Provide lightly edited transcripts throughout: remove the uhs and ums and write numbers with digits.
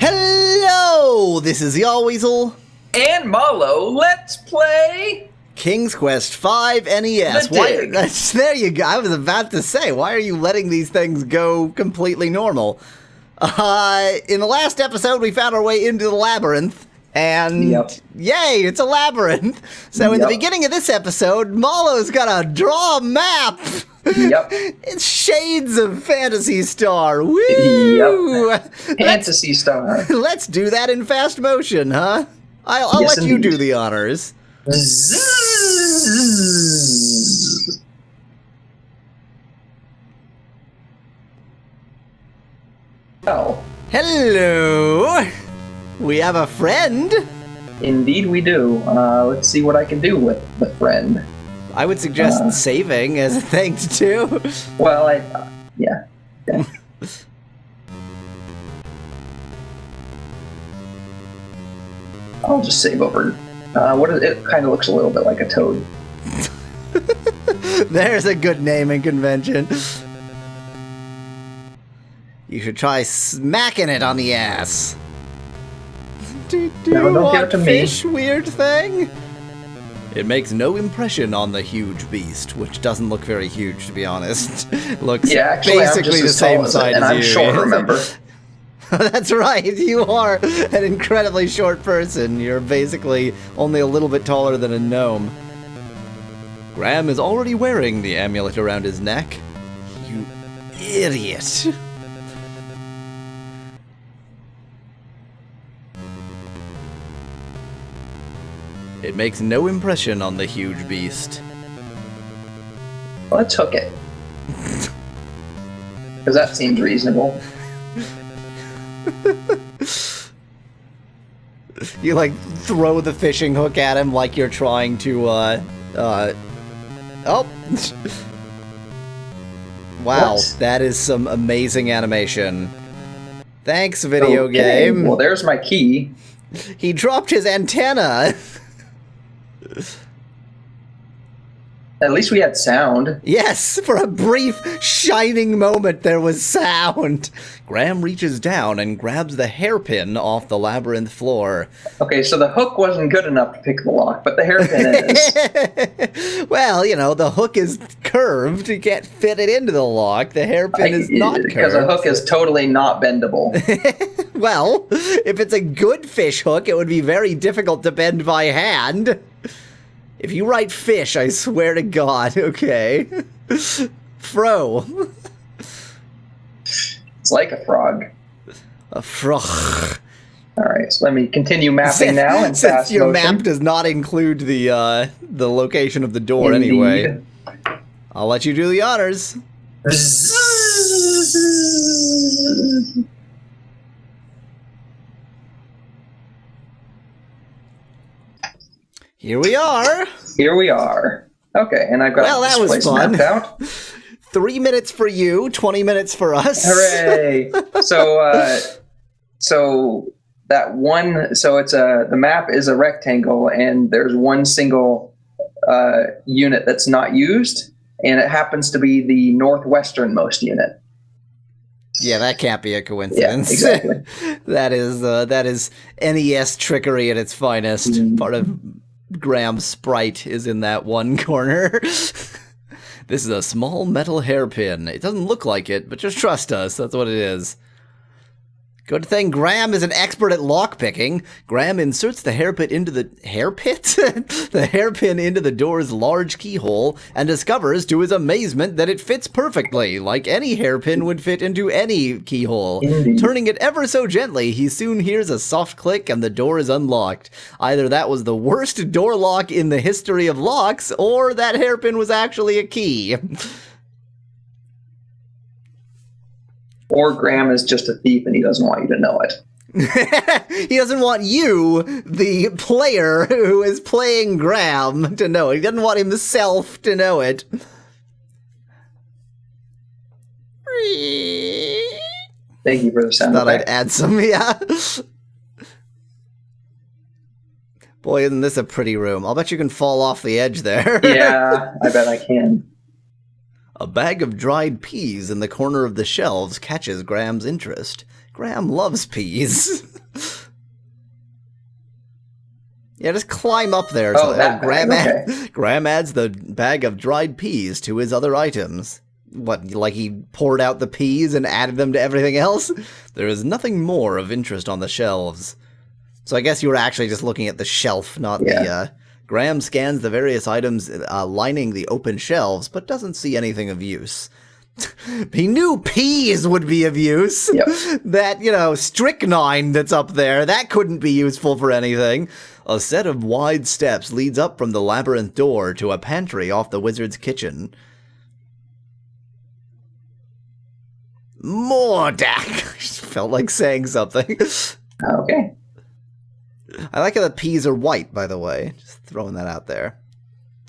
Hello! This is Yahweasel and Mallow. Let's play King's Quest V NES. There you go. I was about to say, why are you letting these things go completely normal? In the last episode, we found our way into the labyrinth. And yay, it's a labyrinth. So in the beginning of this episode, Mallow's got to draw a map. Yep. It's shades of Phantasy Star. Woo! Yep. Fantasy Star. Let's do that in fast motion, huh? I'll let you do the honors. Zzz. Oh. Hello. We have a friend. Indeed we do. Let's see what I can do with the friend. I would suggest saving as a thing to do. Well, yeah. I'll just save over. It kind of looks a little bit like a toad. There's a good naming convention. You should try smacking it on the ass. No, don't give it to me. Fish weird thing? It makes no impression on the huge beast, which doesn't look very huge, to be honest. Looks basically the same size as you. And I'm short, remember? That's right, you are an incredibly short person. You're basically only a little bit taller than a gnome. Graham is already wearing the amulet around his neck. You idiot. It makes no impression on the huge beast. Let's hook it. Because that seems reasonable. You, like, throw the fishing hook at him like you're trying to, oh! Wow, what? That is some amazing animation. Thanks, video game. Well, there's my key. He dropped his antenna! At least we had sound. Yes, for a brief, shining moment there was sound. Graham reaches down and grabs the hairpin off the labyrinth floor. Okay, so the hook wasn't good enough to pick the lock, but the hairpin is. Well, you know, the hook is curved. You can't fit it into the lock. The hairpin is not curved. Because a hook is totally not bendable. Well, if it's a good fish hook, it would be very difficult to bend by hand. If you write fish, I swear to God, okay? Fro. It's like a frog. A frog. Alright, so let me continue mapping now. And since your map does not include the location of the door anyway. I'll let you do the honors. Here we are. Here we are. Okay, and I've got that was fun. Mapped out. 3 minutes for you, 20 minutes for us. Hooray! So that one. So it's the map is a rectangle, and there's one single unit that's not used, and it happens to be the northwesternmost unit. Yeah, that can't be a coincidence. Yeah, exactly. that is NES trickery at its finest. Part of Graham's sprite is in that one corner. This is a small metal hairpin. It doesn't look like it, but just trust us. That's what it is. Good thing Graham is an expert at lockpicking. Graham inserts the hairpin into the the hairpin into the door's large keyhole and discovers to his amazement that it fits perfectly, like any hairpin would fit into any keyhole. Indeed. Turning it ever so gently, he soon hears a soft click and the door is unlocked. Either that was the worst door lock in the history of locks, or that hairpin was actually a key. Or Graham is just a thief and he doesn't want you to know it. He doesn't want you, the player who is playing Graham, to know it. He doesn't want himself to know it. Thank you for the sound Thought effect. I'd add some, yeah. Boy, isn't this a pretty room. I'll bet you can fall off the edge there. Yeah, I bet I can. A bag of dried peas in the corner of the shelves catches Graham's interest. Graham loves peas. Yeah, just climb up there. Oh, that bag, Graham adds the bag of dried peas to his other items. What, like he poured out the peas and added them to everything else? There is nothing more of interest on the shelves. So I guess you were actually just looking at the shelf, not the... Graham scans the various items lining the open shelves, but doesn't see anything of use. He knew peas would be of use. Yep. That, strychnine that's up there, that couldn't be useful for anything. A set of wide steps leads up from the labyrinth door to a pantry off the wizard's kitchen. Mordak! I just felt like saying something. Okay. I like how the peas are white, by the way. Just throwing that out there.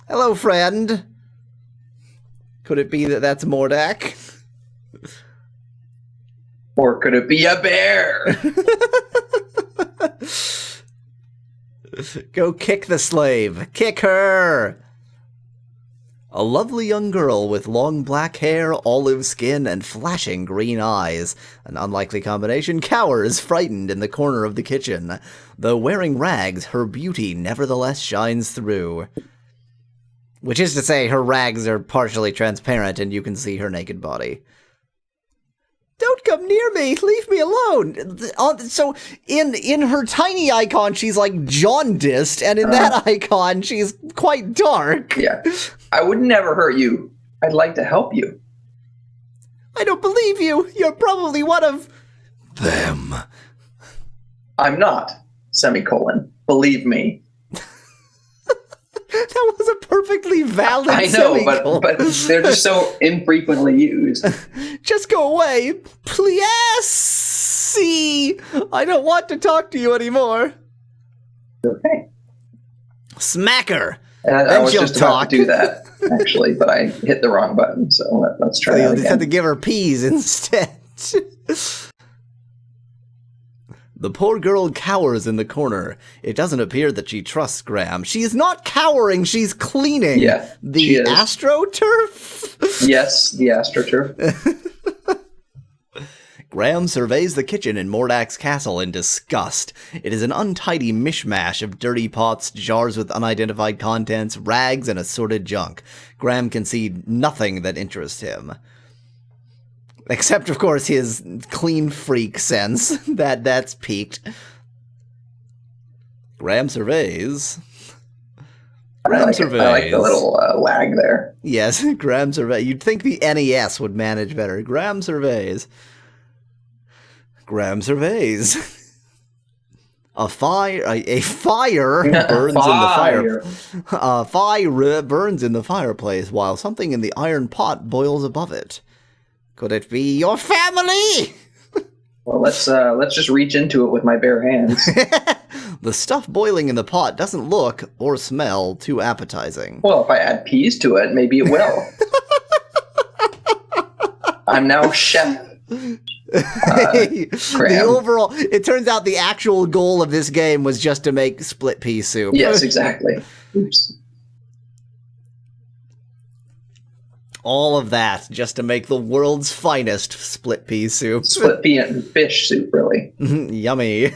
Hello, friend. Could it be that that's Mordak? Or could it be a bear? Go kick the slave. Kick her! A lovely young girl with long black hair, olive skin, and flashing green eyes. An unlikely combination cowers, frightened in the corner of the kitchen. Though wearing rags, her beauty nevertheless shines through. Which is to say, her rags are partially transparent and you can see her naked body. Don't come near me! Leave me alone! So, in her tiny icon, she's like jaundiced, and in that icon, she's quite dark. Yeah. I would never hurt you. I'd like to help you. I don't believe you! You're probably one of... them. I'm not. Semicolon. Believe me. That was a perftly valid I know, semicolon. but they're just so infrequently used. Just go away, please. See, I don't want to talk to you anymore. Okay. Smack her. And I Then was she'll just about talk. to do that, actually, but I hit the wrong button, so let's try that You'll just have to again. give her peas instead. The poor girl cowers in the corner. It doesn't appear that she trusts Graham. She is not cowering, she's cleaning. Yeah, she The is. AstroTurf? Yes, the AstroTurf. Graham surveys the kitchen in Mordak's castle in disgust. It is an untidy mishmash of dirty pots, jars with unidentified contents, rags, and assorted junk. Graham can see nothing that interests him. Except, of course, his clean freak sense. That's peaked. Graham surveys. I like the little lag there. Yes, Graham surveys. You'd think the NES would manage better. Graham surveys. Graham surveys. A fire burns in the fire. A fire burns in the fireplace while something in the iron pot boils above it. Could it be your family? Well, let's just reach into it with my bare hands. The stuff boiling in the pot doesn't look or smell too appetizing. Well, if I add peas to it, maybe it will. I'm now chef. The overall, it turns out the actual goal of this game was just to make split pea soup. Yes, exactly. Oops. All of that just to make the world's finest split pea soup. Split pea and fish soup, really. Yummy.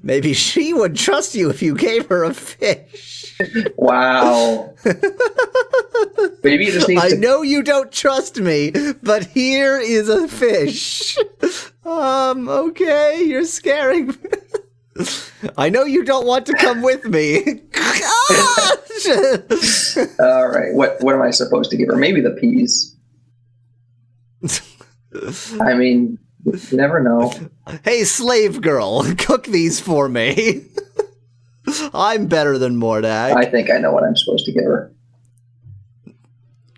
Maybe she would trust you if you gave her a fish. Wow. Maybe you just need I to... know you don't trust me, but here is a fish. Okay, you're scaring me. I know you don't want to come with me. All right, what am I supposed to give her? Maybe the peas. I mean, you never know. Hey, slave girl, cook these for me. I'm better than Mordak. I think I know what I'm supposed to give her.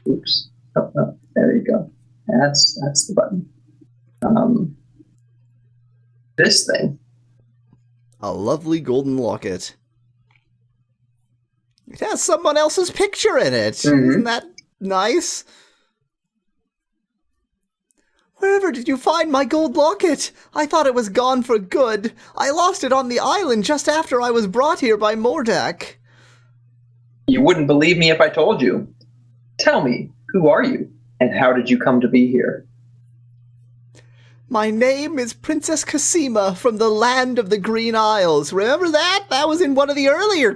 Oops. Oh, no. There you go. That's the button. This thing. A lovely golden locket. It has someone else's picture in it. Mm-hmm. Isn't that nice? Wherever did you find my gold locket? I thought it was gone for good. I lost it on the island just after I was brought here by Mordak. You wouldn't believe me if I told you. Tell me, who are you? And how did you come to be here? My name is Princess Cassima from the land of the Green Isles. Remember that? That was in one of the earlier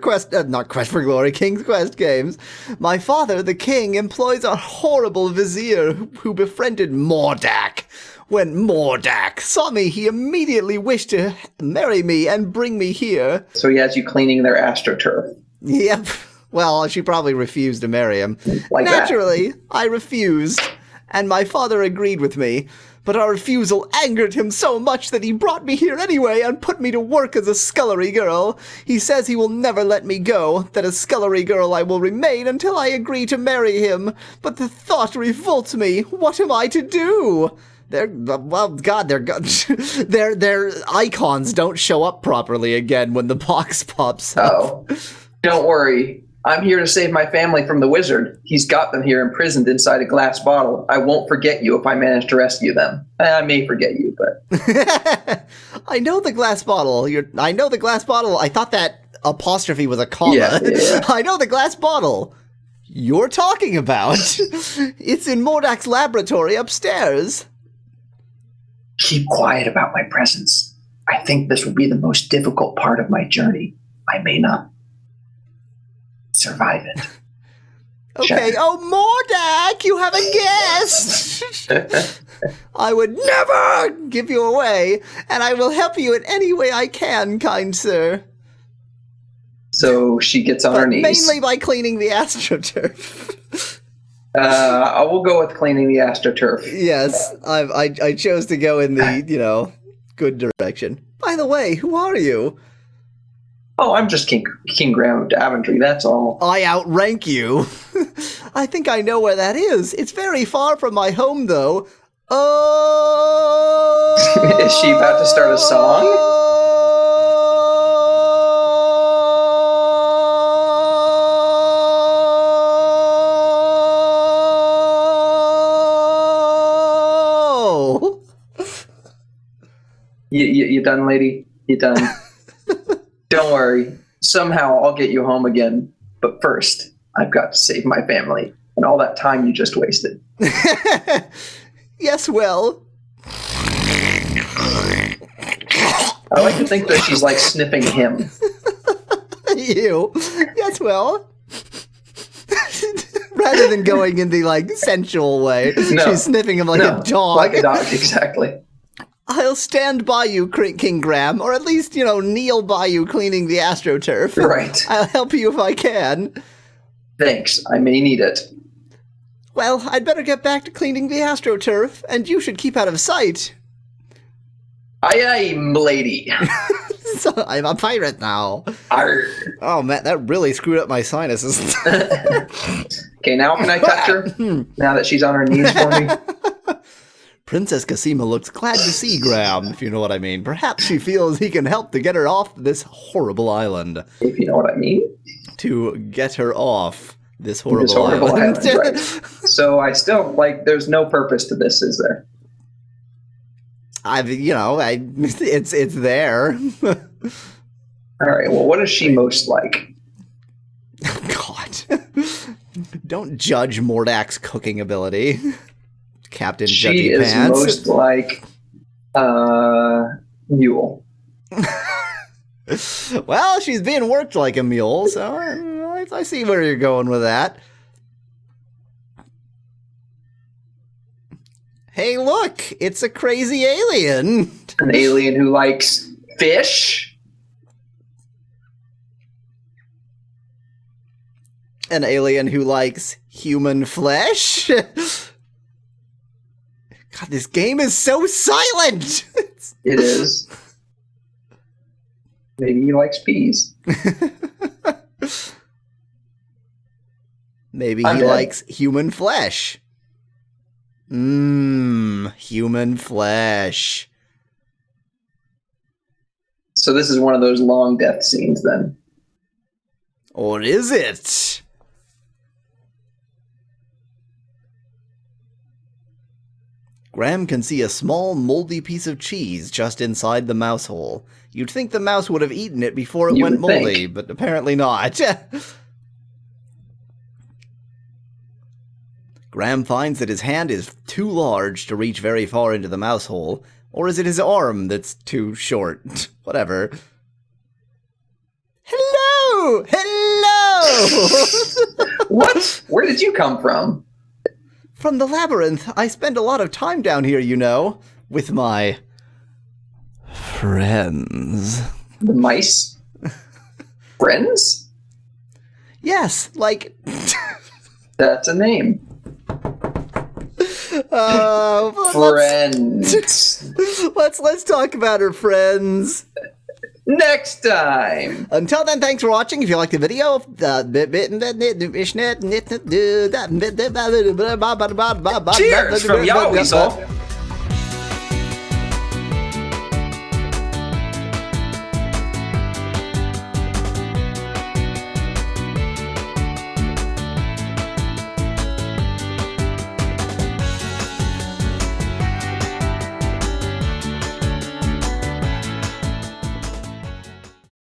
not Quest for Glory, King's Quest games. My father, the king, employs a horrible vizier who befriended Mordak. When Mordak saw me, he immediately wished to marry me and bring me here. So he has you cleaning their AstroTurf. Yep. Well, she probably refused to marry him. Like Naturally, I refused, and my father agreed with me. But our refusal angered him so much that he brought me here anyway and put me to work as a scullery girl. He says he will never let me go, that a scullery girl I will remain until I agree to marry him. But the thought revolts me. What am I to do? Their icons don't show up properly again when the box pops up. Oh, don't worry. I'm here to save my family from the wizard. He's got them here imprisoned inside a glass bottle. I won't forget you if I manage to rescue them. I may forget you, but... I know the glass bottle. I know the glass bottle. I thought that apostrophe was a comma. Yeah. I know the glass bottle you're talking about. It's in Mordak's laboratory upstairs. Keep quiet about my presence. I think this will be the most difficult part of my journey. I may not survive it. Okay, oh, Mordak, you have a guest! I would never give you away, and I will help you in any way I can, kind sir. So she gets on her knees. Mainly by cleaning the AstroTurf. I will go with cleaning the AstroTurf. Yes, I chose to go in the, good direction. By the way, who are you? Oh, I'm just King Graham of Daventry, that's all. I outrank you. I think I know where that is. It's very far from my home, though. Oh! Is she about to start a song? You done, lady? You done? Don't worry. Somehow I'll get you home again. But first, I've got to save my family and all that time you just wasted. Yes, well. I like to think that she's like sniffing him. You. Yes, well. Rather than going in the sensual way, she's sniffing him like a dog. Like a dog, exactly. I'll stand by you, King Graham, or at least, kneel by you cleaning the AstroTurf. Right. I'll help you if I can. Thanks. I may need it. Well, I'd better get back to cleaning the AstroTurf, and you should keep out of sight. Aye, aye, m'lady. So I'm a pirate now. Arr. Oh, man, that really screwed up my sinuses. Okay, now can I touch her? Now that she's on her knees for me? Princess Cassima looks glad to see Graham, if you know what I mean. Perhaps she feels he can help to get her off this horrible island. If you know what I mean. To get her off this horrible island. Right. So I still, there's no purpose to this, is there? It's there. All right, well, what is she most like? God. Don't judge Mordak's cooking ability. Captain She Judgy is Pants. most like mule. Well, she's being worked like a mule, so I see where you're going with that. Hey, look, it's a crazy alien. An alien who likes fish. An alien who likes human flesh. God, this game is so silent! It is. Maybe he likes peas. Maybe he likes human flesh. Human flesh. So this is one of those long death scenes then. Or is it? Graham can see a small, moldy piece of cheese just inside the mouse hole. You'd think the mouse would have eaten it before it went moldy, but apparently not. Graham finds that his hand is too large to reach very far into the mouse hole. Or is it his arm that's too short? Whatever. Hello! Hello! What? Where did you come from? From the labyrinth. I spend a lot of time down here, you know, with my friends. The mice? Friends? Yes, like... That's a name. Friends. Let's talk about her friends. Next time. Until then, thanks for watching. If you liked the video, Cheers from Yahweasel